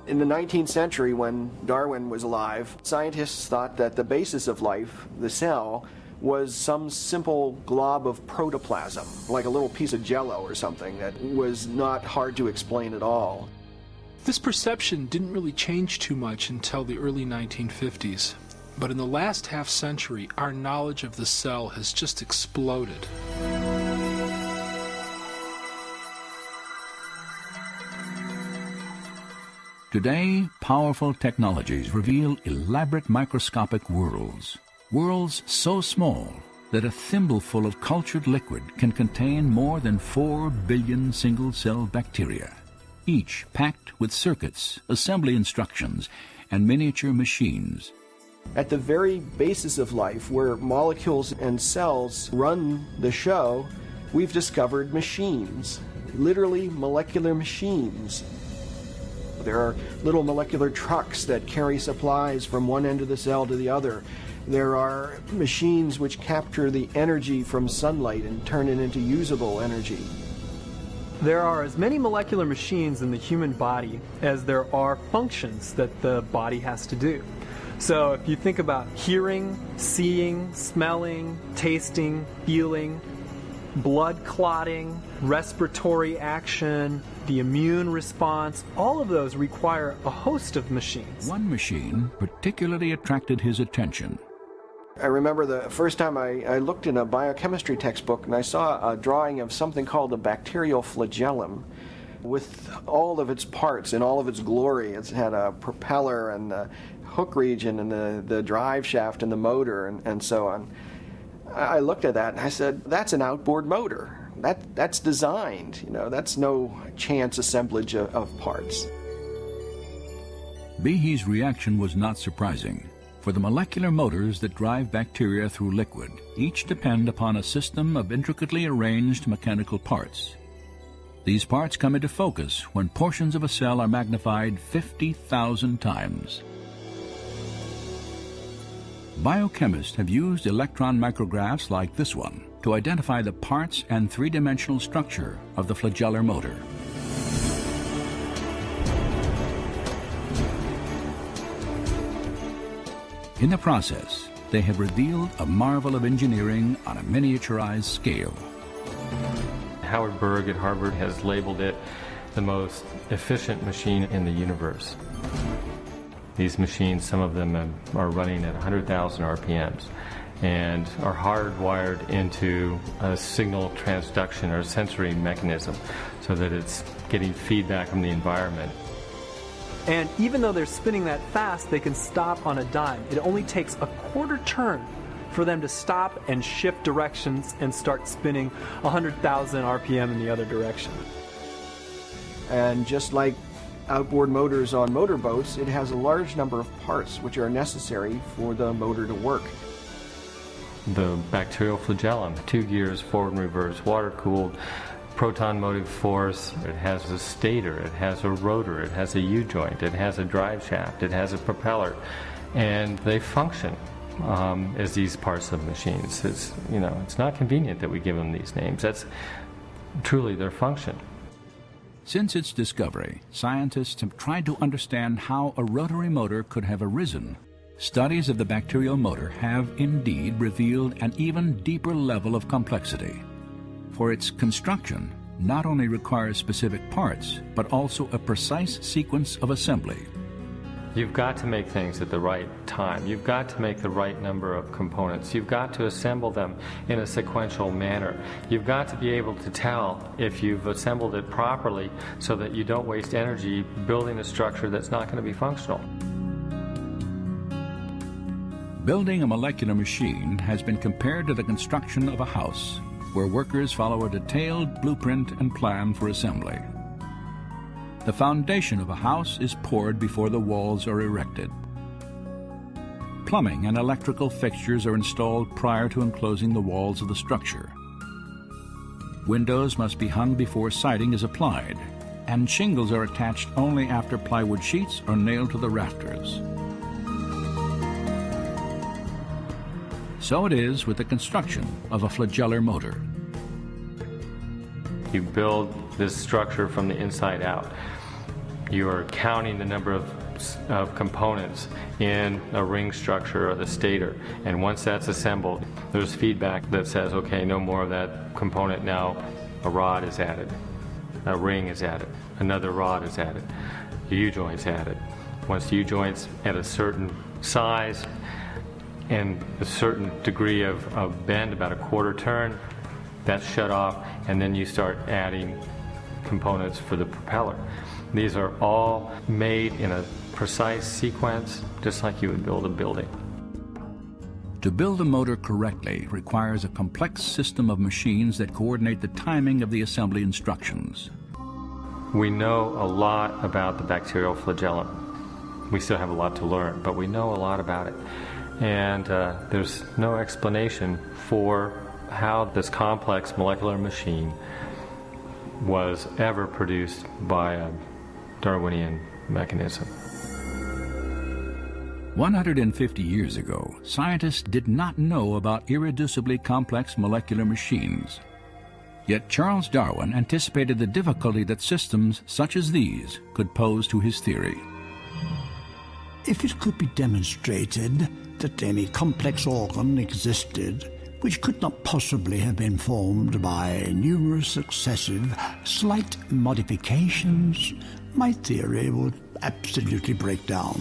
In the 19th century, when Darwin was alive, scientists thought that the basis of life, the cell, was some simple glob of protoplasm, like a little piece of jello or something that was not hard to explain at all. This perception didn't really change too much until the early 1950s. But in the last half century, our knowledge of the cell has just exploded. Today, powerful technologies reveal elaborate microscopic worlds. Worlds so small that a thimbleful of cultured liquid can contain more than 4 billion single-cell bacteria, each packed with circuits, assembly instructions, and miniature machines. At the very basis of life, where molecules and cells run the show, we've discovered machines, literally molecular machines. There are little molecular trucks that carry supplies from one end of the cell to the other. There are machines which capture the energy from sunlight and turn it into usable energy. There are as many molecular machines in the human body as there are functions that the body has to do. So if you think about hearing, seeing, smelling, tasting, feeling, blood clotting, respiratory action, the immune response, all of those require a host of machines. One machine particularly attracted his attention. I remember the first time I looked in a biochemistry textbook and I saw a drawing of something called the bacterial flagellum with all of its parts in all of its glory. It had a propeller and the hook region and the drive shaft and the motor and so on. I looked at that and I said, that's an outboard motor. That's designed, that's no chance assemblage of parts. Behe's reaction was not surprising. For the molecular motors that drive bacteria through liquid, each depend upon a system of intricately arranged mechanical parts. These parts come into focus when portions of a cell are magnified 50,000 times. Biochemists have used electron micrographs like this one to identify the parts and three-dimensional structure of the flagellar motor. In the process, they have revealed a marvel of engineering on a miniaturized scale. Howard Berg at Harvard has labeled it the most efficient machine in the universe. These machines, some of them are running at 100,000 RPMs and are hardwired into a signal transduction or sensory mechanism so that it's getting feedback from the environment. And even though they're spinning that fast, they can stop on a dime. It only takes a quarter turn for them to stop and shift directions and start spinning 100,000 RPM in the other direction. And just like outboard motors on motorboats, it has a large number of parts which are necessary for the motor to work. The bacterial flagellum, 2 gears, forward and reverse, water-cooled, proton motive force. It has a stator, it has a rotor, it has a U-joint, it has a drive shaft, it has a propeller, and they function as these parts of machines. It's not convenient that we give them these names. That's truly their function. Since its discovery, scientists have tried to understand how a rotary motor could have arisen. Studies of the bacterial motor have indeed revealed an even deeper level of complexity. For its construction not only requires specific parts, but also a precise sequence of assembly. You've got to make things at the right time. You've got to make the right number of components. You've got to assemble them in a sequential manner. You've got to be able to tell if you've assembled it properly so that you don't waste energy building a structure that's not going to be functional. Building a molecular machine has been compared to the construction of a house, where workers follow a detailed blueprint and plan for assembly. The foundation of a house is poured before the walls are erected. Plumbing and electrical fixtures are installed prior to enclosing the walls of the structure. Windows must be hung before siding is applied, and shingles are attached only after plywood sheets are nailed to the rafters. So it is with the construction of a flagellar motor. You build this structure from the inside out. You are counting the number of components in a ring structure or the stator. And once that's assembled, there's feedback that says, okay, no more of that component now. A rod is added. A ring is added. Another rod is added. The U-joint's added. Once the U-joint's at a certain size and a certain degree of bend, about a quarter turn, that's shut off, and then you start adding components for the propeller. These are all made in a precise sequence, just like you would build a building. To build a motor correctly requires a complex system of machines that coordinate the timing of the assembly instructions. We know a lot about the bacterial flagellum. We still have a lot to learn, but we know a lot about it. And there's no explanation for how this complex molecular machine was ever produced by a Darwinian mechanism. 150 years ago, scientists did not know about irreducibly complex molecular machines. Yet Charles Darwin anticipated the difficulty that systems such as these could pose to his theory. If it could be demonstrated that any complex organ existed which could not possibly have been formed by numerous successive slight modifications, my theory would absolutely break down.